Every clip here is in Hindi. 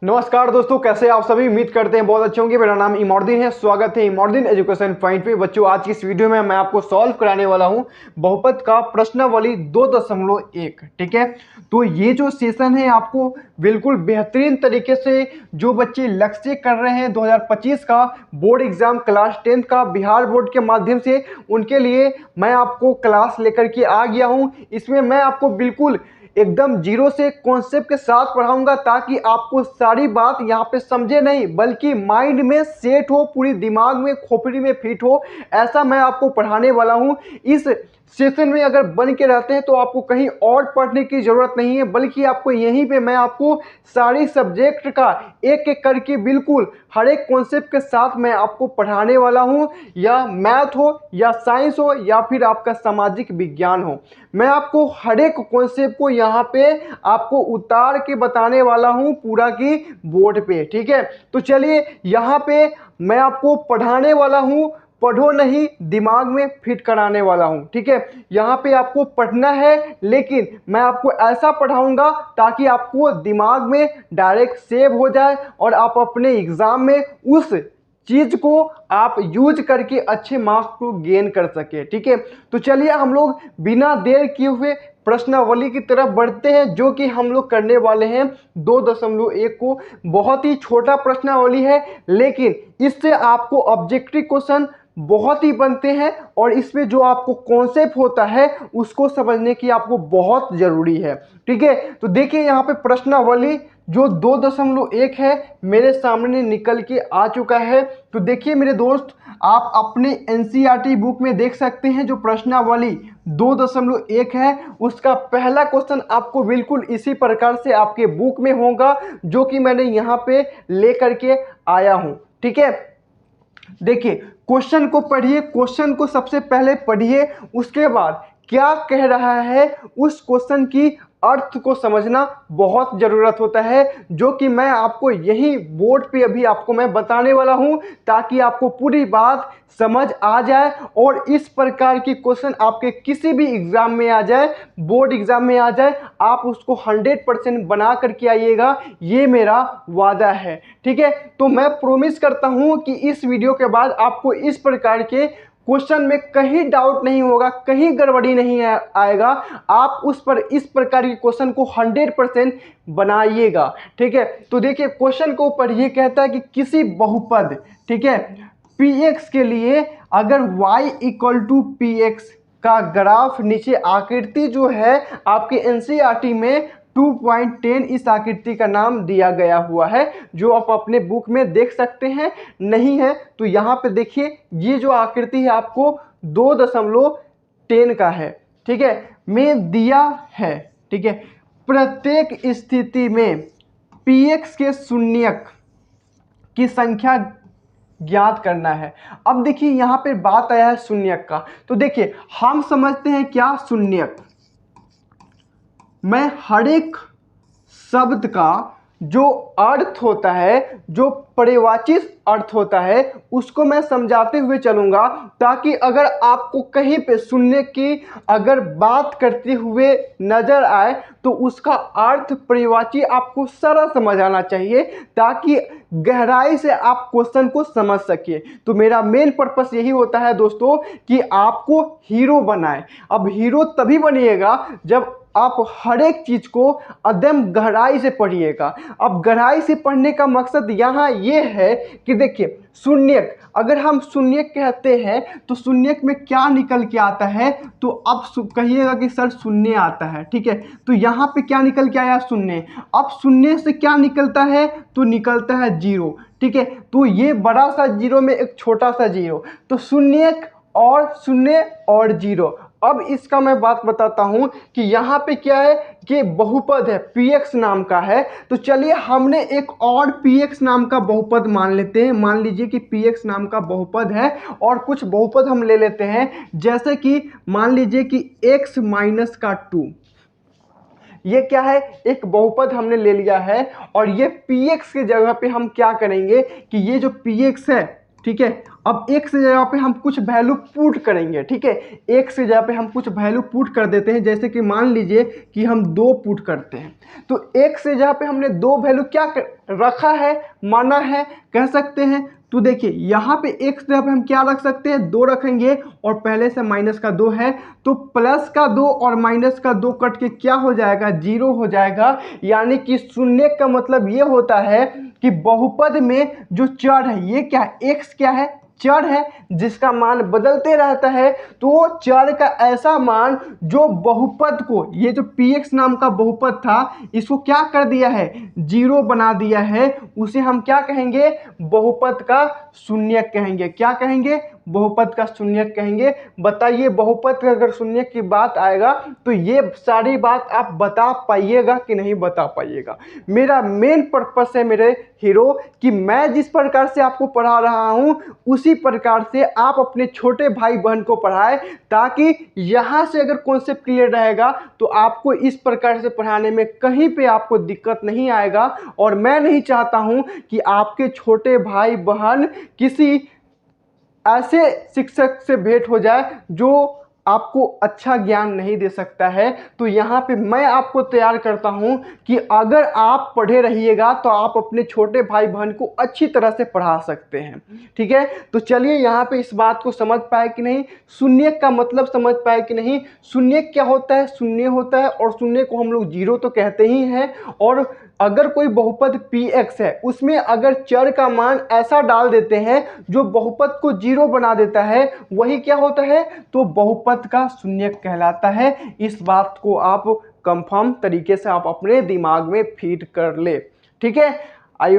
नमस्कार दोस्तों, कैसे आप सभी। उम्मीद करते हैं बहुत अच्छे होंगे। मेरा नाम इमोर्दीन है। स्वागत है इमोर्दीन एजुकेशन पॉइंट पे। बच्चों, आज की इस वीडियो में मैं आपको सॉल्व कराने वाला हूं बहुपद का प्रश्नावली 2.1। ठीक है, तो ये जो सेशन है आपको बिल्कुल बेहतरीन तरीके से जो बच्चे लक्ष्य कर रहे हैं 2025 का बोर्ड एग्जाम क्लास 10 का बिहार बोर्ड के माध्यम से, उनके लिए मैं आपको क्लास लेकर के आ गया हूं। इसमें मैं आपको बिल्कुल एकदम जीरो से कॉन्सेप्ट के साथ पढ़ाऊंगा, ताकि आपको सारी बात यहाँ पे समझे नहीं बल्कि माइंड में सेट हो, पूरी दिमाग में खोपड़ी में फिट हो, ऐसा मैं आपको पढ़ाने वाला हूँ। इस सेशन में अगर बन के रहते हैं तो आपको कहीं और पढ़ने की जरूरत नहीं है, बल्कि आपको यहीं पे मैं आपको सारी सब्जेक्ट का एक एक करके बिल्कुल हर एक कॉन्सेप्ट के साथ मैं आपको पढ़ाने वाला हूं। या मैथ हो या साइंस हो या फिर आपका सामाजिक विज्ञान हो, मैं आपको हर एक कॉन्सेप्ट को यहाँ पे आपको उतार के बताने वाला हूँ पूरा की बोर्ड पे। ठीक है, तो चलिए यहाँ पे मैं आपको पढ़ाने वाला हूँ, पढ़ो नहीं दिमाग में फिट कराने वाला हूं। ठीक है, यहाँ पे आपको पढ़ना है, लेकिन मैं आपको ऐसा पढ़ाऊंगा ताकि आपको दिमाग में डायरेक्ट सेव हो जाए और आप अपने एग्जाम में उस चीज को आप यूज करके अच्छे मार्क्स को गेन कर सके। ठीक है, तो चलिए हम लोग बिना देर किए हुए प्रश्नावली की तरफ बढ़ते हैं, जो कि हम लोग करने वाले हैं 2.1 को। बहुत ही छोटा प्रश्नावली है, लेकिन इससे आपको ऑब्जेक्टिव क्वेश्चन बहुत ही बनते हैं और इसमें जो आपको कॉन्सेप्ट होता है उसको समझने की आपको बहुत जरूरी है। ठीक है, तो देखिए यहाँ पे प्रश्नावली जो 2.1 है मेरे सामने निकल के आ चुका है। तो देखिए मेरे दोस्त, आप अपने एनसीईआरटी बुक में देख सकते हैं जो प्रश्नावली 2.1 है, उसका पहला क्वेश्चन आपको बिल्कुल इसी प्रकार से आपके बुक में होगा, जो कि मैंने यहाँ पे लेकर के आया हूँ। ठीक है, देखिए क्वेश्चन को पढ़िए, क्वेश्चन को सबसे पहले पढ़िए, उसके बाद क्या कह रहा है उस क्वेश्चन की अर्थ को समझना बहुत ज़रूरत होता है, जो कि मैं आपको यही बोर्ड पे अभी आपको मैं बताने वाला हूं, ताकि आपको पूरी बात समझ आ जाए और इस प्रकार की क्वेश्चन आपके किसी भी एग्जाम में आ जाए, बोर्ड एग्जाम में आ जाए, आप उसको 100% बना करके आइएगा, ये मेरा वादा है। ठीक है, तो मैं प्रॉमिस करता हूं कि इस वीडियो के बाद आपको इस प्रकार के क्वेश्चन में कहीं डाउट नहीं होगा, कहीं गड़बड़ी नहीं आएगा। आप उस पर इस प्रकार के क्वेश्चन को 100% बनाइएगा। ठीक है, तो देखिए क्वेश्चन को पढ़िए, कहता है कि किसी बहुपद, ठीक है, px के लिए अगर y = px का ग्राफ, नीचे आकृति जो है आपके एनसीईआरटी में 2.10 इस आकृति का नाम दिया गया हुआ है, जो आप अपने बुक में देख सकते हैं। नहीं है तो यहाँ पे देखिए, ये जो आकृति है आपको 2.10 का है। ठीक है, में दिया है। ठीक है, प्रत्येक स्थिति में px के शून्यक की संख्या ज्ञात करना है। अब देखिए यहाँ पे बात आया है शून्यक का, तो देखिए हम समझते हैं क्या शून्यक। मैं हर एक शब्द का जो अर्थ होता है, जो पर्यायवाची अर्थ होता है, उसको मैं समझाते हुए चलूंगा, ताकि अगर आपको कहीं पे सुनने की अगर बात करते हुए नजर आए तो उसका अर्थ पर्यायवाची आपको सारा समझ आना चाहिए, ताकि गहराई से आप क्वेश्चन को समझ सके। तो मेरा मेन पर्पस यही होता है दोस्तों कि आपको हीरो बनाए। अब हीरो तभी बनिएगा जब आप हर एक चीज को एकदम गहराई से पढ़िएगा। अब गहराई से पढ़ने का मकसद यहाँ ये है कि देखिए शून्यक, अगर हम शून्यक कहते हैं तो शून्यक में क्या निकल के आता है, तो अब कहिएगा कि सर शून्य आता है। ठीक है, तो यहाँ पे क्या निकल के आया, शून्य। अब शून्य से क्या निकलता है, तो निकलता है जीरो। ठीक है, तो ये बड़ा सा जीरो में एक छोटा सा जीरो, तो शून्यक और शून्य और जीरो। अब इसका मैं बात बताता हूं कि यहाँ पे क्या है कि बहुपद है, px नाम का है। तो चलिए हमने एक और px नाम का बहुपद मान लेते हैं। मान लीजिए कि px नाम का बहुपद है और कुछ बहुपद हम ले लेते हैं, जैसे कि मान लीजिए कि x - 2, ये क्या है, एक बहुपद हमने ले लिया है। और ये px की जगह पे हम क्या करेंगे कि ये जो px है ठीक है। अब x की जगह पे हम कुछ वैल्यू पुट करेंगे, ठीक है। x की जगह पे हम कुछ वैल्यू पुट कर देते हैं, जैसे कि मान लीजिए कि हम 2 पुट करते हैं, तो x की जगह पे हमने 2 वैल्यू क्या रखा है, माना है, कह सकते हैं। तो देखिए यहाँ पे x की जगह पे हम क्या रख सकते हैं, 2 रखेंगे, और पहले से माइनस का 2 है, तो प्लस का 2 और माइनस का 2 कट के क्या हो जाएगा, 0 हो जाएगा। यानी कि शून्य का मतलब ये होता है कि बहुपद में जो चर है, ये क्या है, x क्या है, चर है, जिसका मान बदलते रहता है। तो चर का ऐसा मान जो बहुपद को, ये जो px नाम का बहुपद था, इसको क्या कर दिया है, 0 बना दिया है, उसे हम क्या कहेंगे, बहुपद का शून्यक कहेंगे। क्या कहेंगे, बहुपद का शून्यक कहेंगे। बताइए, बहुपद का अगर शून्यक की बात आएगा तो ये सारी बात आप बता पाइएगा कि नहीं बता पाइएगा। मेरा मेन पर्पस है मेरे हीरो कि मैं जिस प्रकार से आपको पढ़ा रहा हूं उसी प्रकार से आप अपने छोटे भाई बहन को पढ़ाएं, ताकि यहां से अगर कॉन्सेप्ट क्लियर रहेगा तो आपको इस प्रकार से पढ़ाने में कहीं पे आपको दिक्कत नहीं आएगा। और मैं नहीं चाहता हूं कि आपके छोटे भाई बहन किसी ऐसे शिक्षक से भेंट हो जाए जो आपको अच्छा ज्ञान नहीं दे सकता है। तो यहाँ पे मैं आपको तैयार करता हूँ कि अगर आप पढ़े रहिएगा तो आप अपने छोटे भाई बहन को अच्छी तरह से पढ़ा सकते हैं, ठीक है। तो चलिए यहाँ पे इस बात को समझ पाए कि नहीं, शून्य का मतलब समझ पाए कि नहीं। शून्य क्या होता है, शून्य होता है, और शून्य को हम लोग 0 तो कहते ही हैं। और अगर कोई बहुपद px है, उसमें अगर चर का मान ऐसा डाल देते हैं जो बहुपद को 0 बना देता है, वही क्या होता है, तो बहुपद का शून्यक कहलाता है। इस बात को आप कंफर्म तरीके से आप अपने दिमाग में फीड कर ले, ठीक है। आई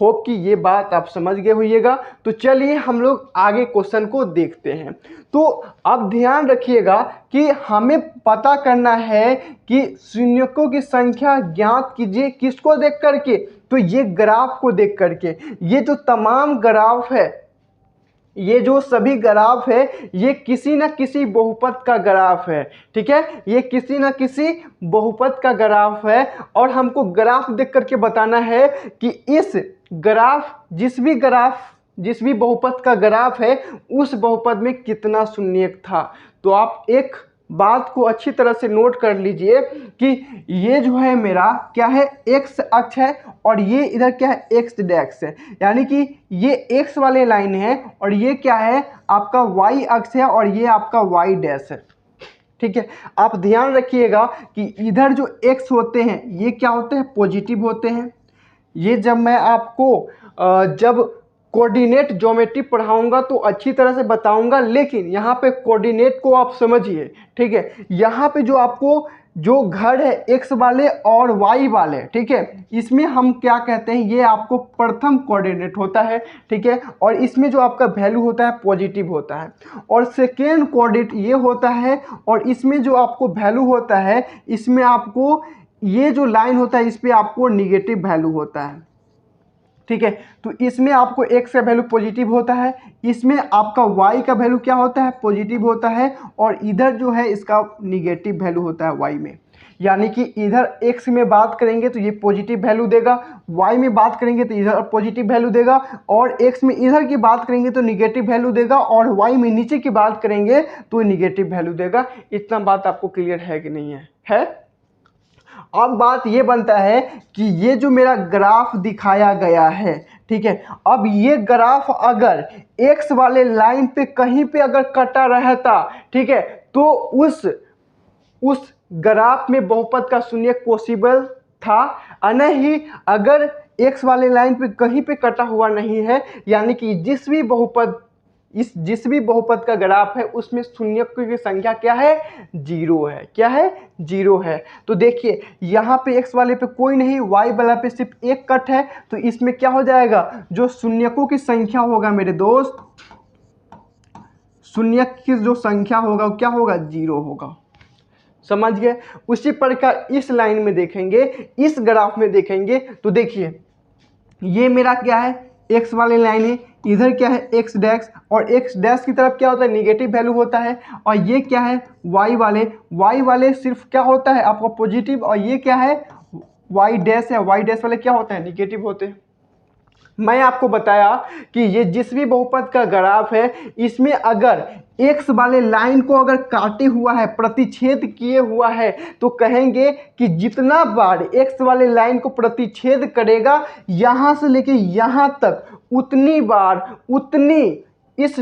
होप कि ये बात आप समझ गए होइएगा। तो चलिए हम लोग आगे क्वेश्चन को देखते हैं। तो अब ध्यान रखिएगा कि हमें पता करना है कि शून्यकों की संख्या ज्ञात कीजिए, किसको देख करके, तो ये ग्राफ को देख करके। ये जो तमाम ग्राफ है, ये जो सभी ग्राफ है, ये किसी न किसी बहुपद का ग्राफ है, ठीक है। ये किसी न किसी बहुपद का ग्राफ है, और हमको ग्राफ देख करके बताना है कि इस ग्राफ, जिस भी बहुपद का ग्राफ है, उस बहुपद में कितना शून्यक था। तो आप एक बात को अच्छी तरह से नोट कर लीजिए कि ये जो है मेरा क्या है, x अक्ष है, और ये इधर क्या है, x डैश है। यानी कि ये x वाले लाइन है, और ये क्या है, आपका y अक्ष है, और ये आपका y डैश है, ठीक है। आप ध्यान रखिएगा कि इधर जो x होते हैं, ये क्या होते हैं, पॉजिटिव होते हैं। ये जब मैं आपको जब कोऑर्डिनेट ज्योमेट्री पढ़ाऊंगा तो अच्छी तरह से बताऊंगा, लेकिन यहाँ पे कोऑर्डिनेट को आप समझिए, ठीक है। यहाँ पे जो आपको जो घर है x वाले और y वाले, ठीक है, इसमें हम क्या कहते हैं, ये आपको प्रथम कोऑर्डिनेट होता है, ठीक है। और इसमें जो आपका वैल्यू होता है पॉजिटिव होता है। और सेकेंड कोऑर्डिनेट ये होता है, और इसमें जो आपको वैल्यू होता है, इसमें आपको ये जो लाइन होता है, इस पर आपको निगेटिव वैल्यू होता है, ठीक है। तो इसमें आपको x का वैल्यू पॉजिटिव होता है, इसमें आपका y का वैल्यू क्या होता है, पॉजिटिव होता है, और इधर जो है इसका निगेटिव वैल्यू होता है y में। यानी कि इधर x में बात करेंगे तो ये पॉजिटिव वैल्यू देगा, y में बात करेंगे तो इधर पॉजिटिव वैल्यू देगा, और x में इधर की बात करेंगे तो निगेटिव वैल्यू देगा, और y में नीचे की बात करेंगे तो निगेटिव वैल्यू देगा। इतना बात आपको क्लियर है कि नहीं है? अब बात ये बनता है कि ये जो मेरा ग्राफ दिखाया गया है, ठीक है, अब ये ग्राफ अगर x वाले लाइन पे कहीं पे अगर कटा रहता, ठीक है, तो उस ग्राफ में बहुपद का शून्यक पॉसिबल था। नहीं, अगर x वाले लाइन पे कहीं पे कटा हुआ नहीं है, यानी कि जिस भी बहुपद का ग्राफ है उसमें शून्यकों की संख्या क्या है, 0 है। क्या है, 0 है। तो देखिए यहाँ पे x वाले पे कोई नहीं, y वाला पे सिर्फ एक कट है, तो इसमें क्या हो जाएगा, जो शून्यकों की संख्या होगा मेरे दोस्त, शून्यक की जो संख्या होगा वो क्या होगा, 0 होगा। समझ गए। उसी प्रकार इस लाइन में देखेंगे, इस ग्राफ में देखेंगे तो देखिए ये मेरा क्या है, x वाले लाइन है, इधर क्या है, x डैश, और x डैश की तरफ क्या होता है, निगेटिव वैल्यू होता है। और ये क्या है, y वाले सिर्फ क्या होता है आपका पॉजिटिव, और ये क्या है, y डैश है, y डैश वाले क्या होता है, निगेटिव होते हैं। मैं आपको बताया कि ये जिस भी बहुपद का ग्राफ है, इसमें अगर एक्स वाले लाइन को अगर काटे हुआ है, प्रतिच्छेद किए हुआ है, तो कहेंगे कि जितना बार एक्स वाले लाइन को प्रतिच्छेद करेगा यहाँ से लेके यहाँ तक, उतनी बार उतनी इस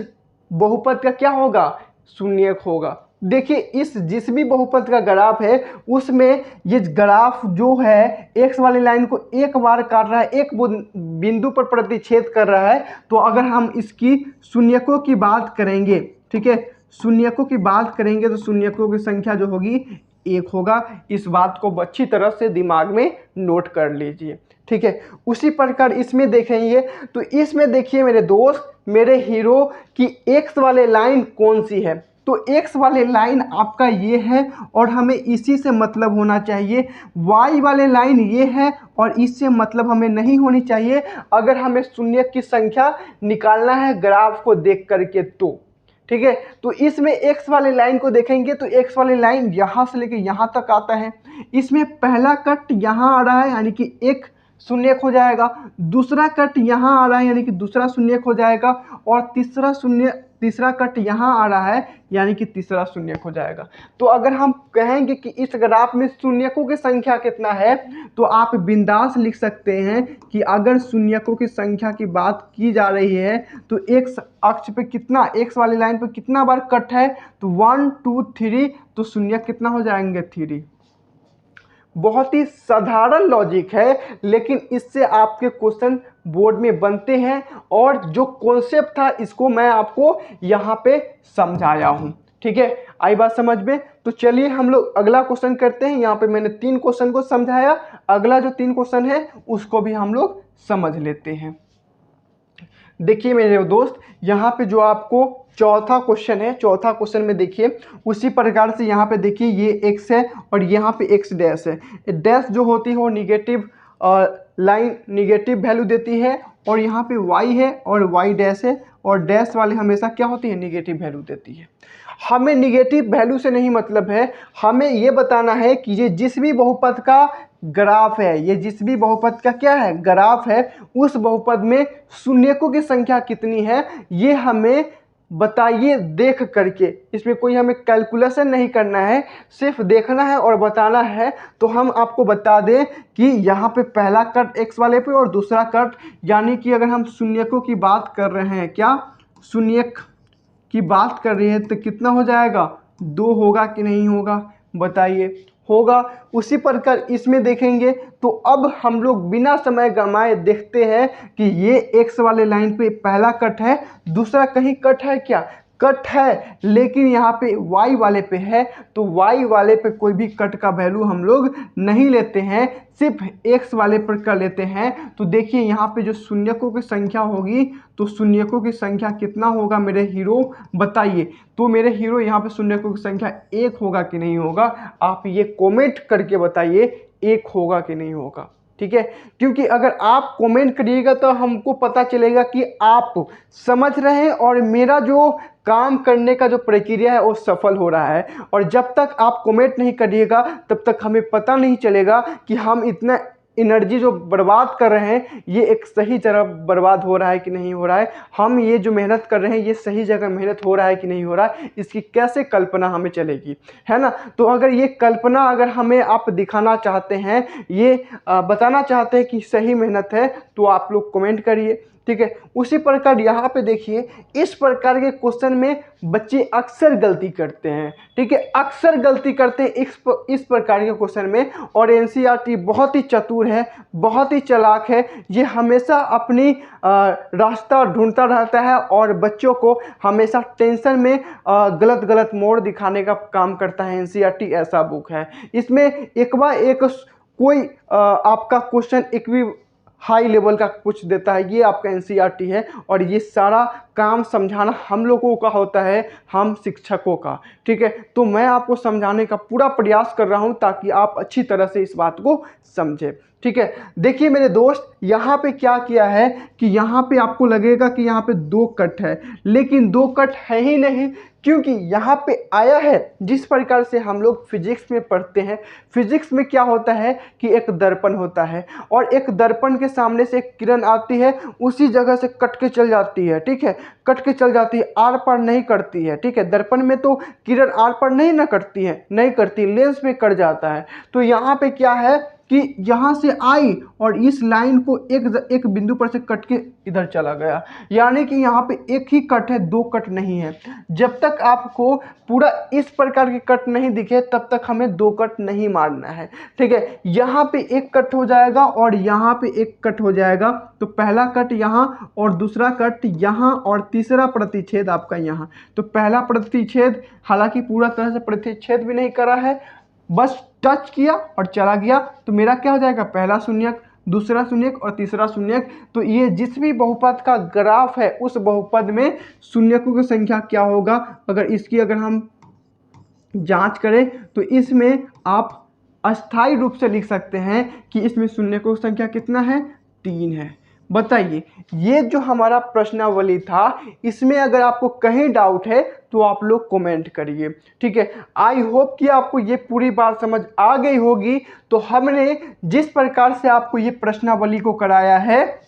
बहुपद का क्या होगा, शून्यक होगा। देखिए इस जिस भी बहुपद का ग्राफ है उसमें ये ग्राफ जो है एक्स वाली लाइन को एक बार काट रहा है, एक बिंदु पर प्रतिच्छेद कर रहा है। तो अगर हम इसकी शून्यकों की बात करेंगे, ठीक है, शून्यकों की बात करेंगे तो शून्यकों की संख्या जो होगी एक होगा। इस बात को अच्छी तरह से दिमाग में नोट कर लीजिए, ठीक है। उसी प्रकार इसमें देखेंगे तो इसमें देखिए मेरे दोस्त, मेरे हीरो की एक्स वाले लाइन कौन सी है, तो एक्स वाले लाइन आपका ये है और हमें इसी से मतलब होना चाहिए। वाई वाले लाइन ये है और इससे मतलब हमें नहीं होनी चाहिए अगर हमें शून्य की संख्या निकालना है ग्राफ को देख करके तो, ठीक है। तो इसमें एक्स वाले लाइन को देखेंगे तो एक्स वाली लाइन यहाँ से लेके यहाँ तक आता है। इसमें पहला कट यहाँ आ रहा है यानी कि एक शून्यक हो जाएगा, दूसरा कट यहाँ आ रहा है यानी कि दूसरा शून्यक हो जाएगा, और तीसरा कट यहाँ आ रहा है यानी कि तीसरा शून्यक हो जाएगा। तो अगर हम कहेंगे कि इस ग्राफ में शून्यकों की संख्या कितना है, तो आप बिंदास लिख सकते हैं कि अगर शून्यकों की संख्या की बात की जा रही है तो एक्स अक्ष पे कितना, एक्स वाली लाइन पे कितना बार कट है, तो 1 2 3, तो शून्यक कितना हो जाएंगे 3। बहुत ही साधारण लॉजिक है, लेकिन इससे आपके क्वेश्चन बोर्ड में बनते हैं और जो कॉन्सेप्ट था इसको मैं आपको यहाँ पे समझाया हूँ, ठीक है। आई बात समझ में? तो चलिए हम लोग अगला क्वेश्चन करते हैं। यहाँ पे मैंने 3 क्वेश्चन को समझाया, अगला जो 3 क्वेश्चन है उसको भी हम लोग समझ लेते हैं। देखिए मेरे दोस्त, यहाँ पे जो आपको चौथा क्वेश्चन है, चौथा क्वेश्चन में देखिए उसी प्रकार से यहाँ पे देखिए ये एक्स है और यहाँ पे एक्स डैश है। डैश जो होती है वो निगेटिव लाइन निगेटिव वैल्यू देती है, और यहाँ पे वाई है और वाई डैश है, और डैश वाले हमेशा क्या होती है, निगेटिव वैल्यू देती है। हमें निगेटिव वैल्यू से नहीं मतलब है, हमें ये बताना है कि ये जिस भी बहुपद का ग्राफ है, ये जिस भी बहुपद का क्या है, ग्राफ है, उस बहुपद में शून्यकों की संख्या कितनी है ये हमें बताइए देख करके। इसमें कोई हमें कैलकुलेशन नहीं करना है, सिर्फ देखना है और बताना है। तो हम आपको बता दें कि यहाँ पे पहला कट एक्स वाले पे और दूसरा कट, यानी कि अगर हम शून्यकों की बात कर रहे हैं, क्या शून्यक की बात कर रही है, तो कितना हो जाएगा, 2 होगा कि नहीं होगा, बताइए, होगा। उसी प्रकार इसमें देखेंगे तो अब हम लोग बिना समय गंवाए देखते हैं कि ये एक्स वाले लाइन पे पहला कट है, दूसरा कहीं कट है, क्या कट है, लेकिन यहाँ पे वाई वाले पे है, तो वाई वाले पे कोई भी कट का वैल्यू हम लोग नहीं लेते हैं, सिर्फ एक्स वाले पर कर लेते हैं। तो देखिए यहाँ पे जो शून्यकों की संख्या होगी, तो शून्यकों की संख्या कितना होगा मेरे हीरो, बताइए। तो मेरे हीरो यहाँ पे शून्यकों की संख्या 1 होगा कि नहीं होगा, आप ये कमेंट करके बताइए 1 होगा कि नहीं होगा, ठीक है। क्योंकि अगर आप कमेंट करिएगा तो हमको पता चलेगा कि आप समझ रहे हैं और मेरा जो काम करने का जो प्रक्रिया है वो सफल हो रहा है। और जब तक आप कमेंट नहीं करिएगा तब तक हमें पता नहीं चलेगा कि हम इतना एनर्जी जो बर्बाद कर रहे हैं ये एक सही जगह बर्बाद हो रहा है कि नहीं हो रहा है, हम ये जो मेहनत कर रहे हैं ये सही जगह मेहनत हो रहा है कि नहीं हो रहा है, इसकी कैसे कल्पना हमें चलेगी, है ना। तो अगर ये कल्पना अगर हमें आप दिखाना चाहते हैं, ये बताना चाहते हैं कि सही मेहनत है, तो आप लोग कमेंट करिए, ठीक है। उसी प्रकार यहाँ पे देखिए इस प्रकार के क्वेश्चन में बच्चे अक्सर गलती करते हैं, ठीक है, अक्सर गलती करते हैं इस प्रकार के क्वेश्चन में। और एनसीईआरटी बहुत ही चतुर है, बहुत ही चालाक है, ये हमेशा अपनी रास्ता ढूंढता रहता है और बच्चों को हमेशा टेंशन में गलत गलत मोड़ दिखाने का काम करता है। एनसीईआरटी ऐसा बुक है, इसमें एक बार एक कोई आपका क्वेश्चन एक भी हाई लेवल का कुछ देता है, ये आपका एनसीईआरटी है। और ये सारा काम समझाना हम लोगों का होता है, हम शिक्षकों का, ठीक है। तो मैं आपको समझाने का पूरा प्रयास कर रहा हूँ ताकि आप अच्छी तरह से इस बात को समझें। ठीक है, देखिए मेरे दोस्त, यहाँ पे क्या किया है कि यहाँ पे आपको लगेगा कि यहाँ पे 2 कट है, लेकिन 2 कट है ही नहीं, क्योंकि यहाँ पे आया है जिस प्रकार से हम लोग फिजिक्स में पढ़ते हैं। फिजिक्स में क्या होता है कि एक दर्पण होता है और एक दर्पण के सामने से एक किरण आती है, उसी जगह से कट के चल जाती है। ठीक है, कट के चल जाती है, आर पार नहीं करती है। ठीक है, दर्पण में तो किरण आर पार नहीं ना करती है, नहीं करती, लेंस में कट जाता है। तो यहाँ पे क्या है कि यहाँ से आई और इस लाइन को एक बिंदु पर से कट के इधर चला गया, यानी कि यहाँ पे एक ही कट है, 2 कट नहीं है। जब तक आपको पूरा इस प्रकार के कट नहीं दिखे तब तक हमें 2 कट नहीं मारना है। ठीक है, यहाँ पे एक कट हो जाएगा और यहाँ पे एक कट हो जाएगा, तो पहला कट यहाँ और दूसरा कट यहाँ और तीसरा प्रतिच्छेद आपका यहाँ। तो पहला प्रतिच्छेद हालांकि पूरा तरह से प्रतिच्छेद भी नहीं करा है, बस टच किया और चला गया, तो मेरा क्या हो जाएगा, पहला शून्यक, दूसरा शून्यक और तीसरा शून्यक। तो ये जिस भी बहुपद का ग्राफ है उस बहुपद में शून्यकों की संख्या क्या होगा, अगर हम जांच करें तो इसमें आप अस्थायी रूप से लिख सकते हैं कि इसमें शून्यकों की संख्या कितना है, 3 है। बताइए, ये जो हमारा प्रश्नावली था इसमें अगर आपको कहीं डाउट है तो आप लोग कमेंट करिए। ठीक है, आई होप कि आपको ये पूरी बात समझ आ गई होगी। तो हमने जिस प्रकार से आपको ये प्रश्नावली को कराया है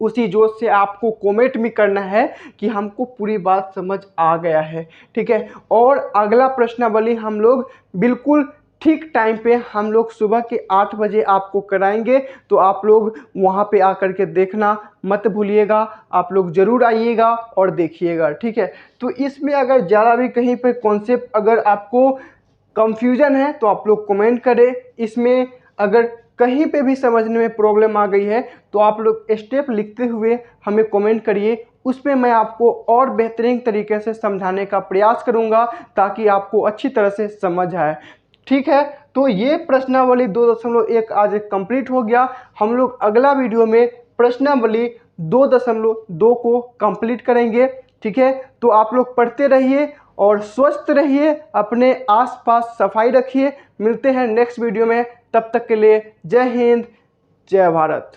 उसी जोश से आपको कमेंट भी करना है कि हमको पूरी बात समझ आ गया है। ठीक है, और अगला प्रश्नावली हम लोग बिल्कुल ठीक टाइम पे हम लोग सुबह के 8 बजे आपको कराएंगे, तो आप लोग वहाँ पे आकर के देखना मत भूलिएगा, आप लोग ज़रूर आइएगा और देखिएगा। ठीक है, तो इसमें अगर ज़्यादा भी कहीं पे कॉन्सेप्ट अगर आपको कंफ्यूजन है तो आप लोग कमेंट करें। इसमें अगर कहीं पे भी समझने में प्रॉब्लम आ गई है तो आप लोग स्टेप लिखते हुए हमें कमेंट करिए, उसमें मैं आपको और बेहतरीन तरीके से समझाने का प्रयास करूंगा ताकि आपको अच्छी तरह से समझ आए। ठीक है, तो ये प्रश्नावली 2.1 आज कंप्लीट हो गया। हम लोग अगला वीडियो में प्रश्नावली 2.2 को कंप्लीट करेंगे। ठीक है, तो आप लोग पढ़ते रहिए और स्वस्थ रहिए, अपने आसपास सफाई रखिए। मिलते हैं नेक्स्ट वीडियो में, तब तक के लिए जय हिंद, जय भारत।